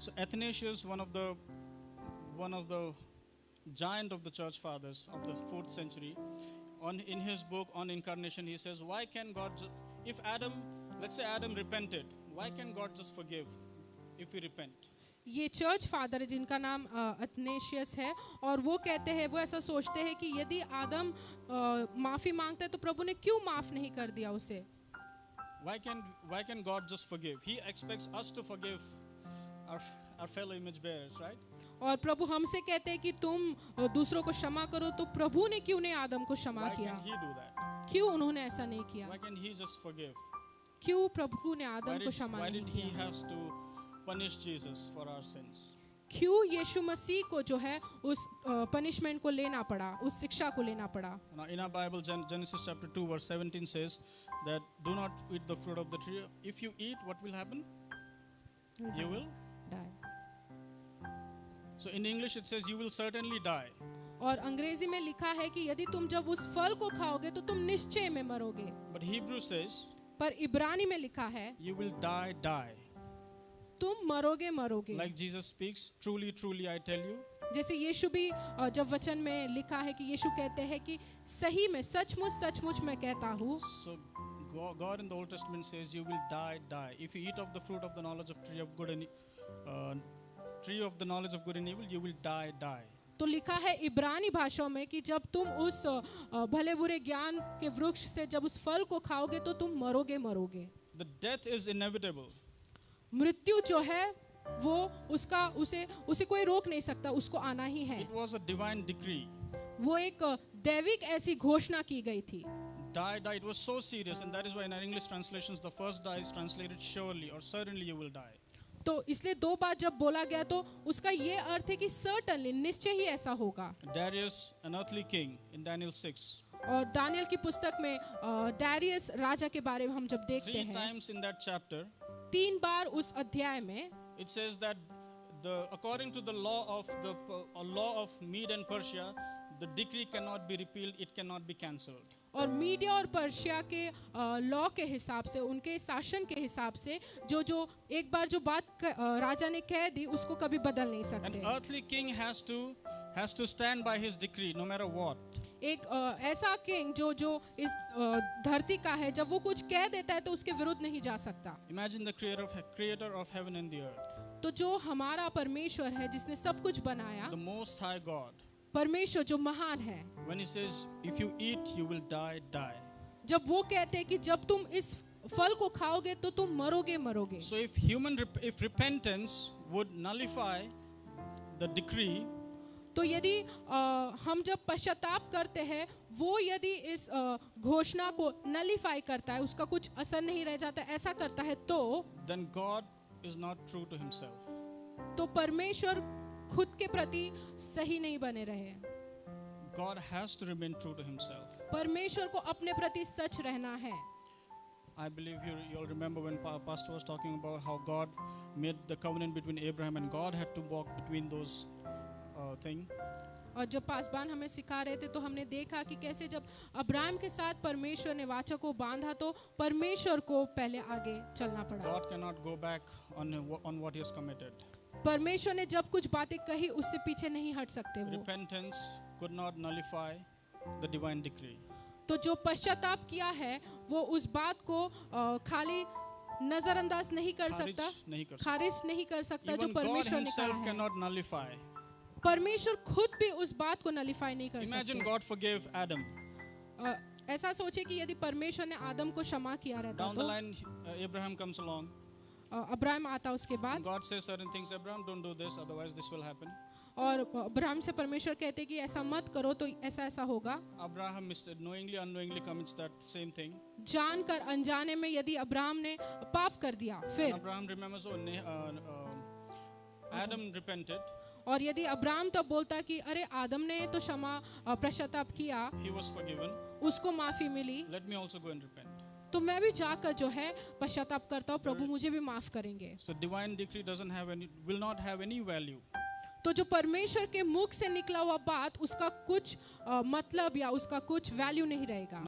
So Athanasius, one of the giant of the church fathers of the 4th century, in his book on incarnation, he says, why can God, if Adam, let's say Adam repented, why can God just forgive if we repent? ये church father है जिनका नाम अथनेशियस है, और वो कहते हैं, वो ऐसा सोचते हैं कि यदि आदम माफी मांगता है तो प्रभु ने क्यों माफ नहीं कर दिया उसे? Why can God just forgive? He expects us to forgive our fellow image bearers, right? और प्रभु हमसे कहते हैं कि तुम दूसरों को क्षमा करो, तो प्रभु ने क्यों नहीं आदम को क्षमा Why किया? can he do that? क्यों उन्होंने ऐसा नहीं किया? Why can he just forgive? क्यों प्रभु ने आदम को क्षमा Why नहीं did he किया? have to punish Jesus for our sins? क्यों यीशु मसीह को जो है उस पनिशमेंट को लेना पड़ा, उस शिक्षा को लेना पड़ा? Now in our Bible, Genesis chapter 2 verse 17 says that do not eat the fruit of the tree. If you eat, what will happen? You will Die. So in English it says you will certainly die. और अंग्रेजी में लिखा है कि यदि तुम जब उस फल को खाओगे तो तुम निश्चय में मरोगे। But Hebrew says पर इब्रानी में लिखा है you will die. तुम मरोगे। Like Jesus speaks, truly I tell you. जैसे यीशु भी जब वचन में लिखा है कि यीशु कहते हैं कि सही में सचमुच मैं कहता हूँ। So God in the Old Testament says you will die. If you eat of the fruit of the knowledge of tree of good and evil, you will die. तो लिखा है इब्रानी भाषा में कि जब तुम उस भले बुरे ज्ञान के वृक्ष से जब उस फल को खाओगे तो तुम मरोगे। The death is inevitable. मृत्यु जो है वो उसे कोई रोक नहीं सकता, उसको आना ही है। It was a divine decree. वो एक दैविक ऐसी घोषणा की गई थी। Die. It was so serious, and that is why in our English translations the first die is translated surely or certainly you will die. तो इसलिए 2 बार जब बोला गया तो उसका ये अर्थ है कि certainly निश्चय ही ऐसा होगा। Darius, an earthly king, in Daniel 6. और दानियल की पुस्तक में डारियस राजा के बारे में हम जब देखते 3 हैं, times in that chapter 3 बार उस अध्याय में it says that according to the law of Mede and Persia, the decree cannot be repealed, it cannot be cancelled. और मीडिया और पर्शिया के लॉ के हिसाब से, उनके शासन के हिसाब से जो एक बार जो बात राजा ने कह दी उसको कभी बदल नहीं An सकते। earthly king has to stand by his decree no matter what. एक ऐसा किंग जो इस धरती का है, जब वो कुछ कह देता है तो उसके विरुद्ध नहीं जा सकता। Imagine the creator of heaven and the earth, तो जो हमारा परमेश्वर है जिसने सब कुछ बनाया, the most high God, परमेश्वर जो महान है, when he says if you eat you will die. जब वो कहते हैं कि जब तुम इस फल को खाओगे तो तुम मरोगे। So if repentance would nullify the decree, तो यदि हम जब पश्चाताप करते हैं, वो यदि इस घोषणा को नलीफाई करता है, उसका कुछ असर नहीं रह जाता, ऐसा करता है तो then God is not true to himself. तो परमेश्वर खुद के प्रति सही नहीं बने रहे। God has to remain true to himself. परमेश्वर को अपने प्रति सच रहना है। I believe you all remember when Pastor was talking about how God made the covenant between Abraham and God had to walk between those things. और जब पासबान हमें सिखा रहे थे तो हमने देखा कि कैसे जब अब्राहम के साथ परमेश्वर ने वाचा को बांधा तो परमेश्वर को पहले आगे चलना पड़ा। God cannot go back on what he has committed. परमेश्वर ने जब कुछ बातें कही उससे पीछे नहीं हट सकते वो। Repentance could not nullify the divine decree. तो जो पश्चाताप किया है वो उस बात को खाली नजरअंदाज नहीं कर सकता, खारिज नहीं कर सकता जो Even God परमेश्वर ने himself कहा है। cannot nullify. परमेश्वर खुद भी उस बात को नलीफाई नहीं कर Imagine सकते। God forgave Adam. ऐसा सोचे कि यदि परमेश्वर ने आदम को क्षमा किया रहता Down the तो line, Abraham comes along. Abraham आता उसके बाद, God says certain things. Abraham, don't do this, otherwise this will happen. और अब्राहम से परमेश्वर कहते कि ऐसा मत करो तो ऐसा होगा। Abraham knowingly, unknowingly commits that same thing. जानकर अनजाने में यदि अब्राहम ने पाप कर दिया, फिर Abraham remembers, Adam repented. और यदि अब्राहम तब बोलता कि अरे आदम ने तो पश्चाताप किया, He was forgiven. उसको माफी मिली, Let me also go and repent. तो मैं भी जाकर जो है पश्चाताप करता हूँ, प्रभु मुझे भी माफ करेंगे। So divine decree will not have any value. तो जो परमेश्वर के मुख से निकला हुआ बात, उसका कुछ मतलब या उसका कुछ वैल्यू नहीं रहेगा।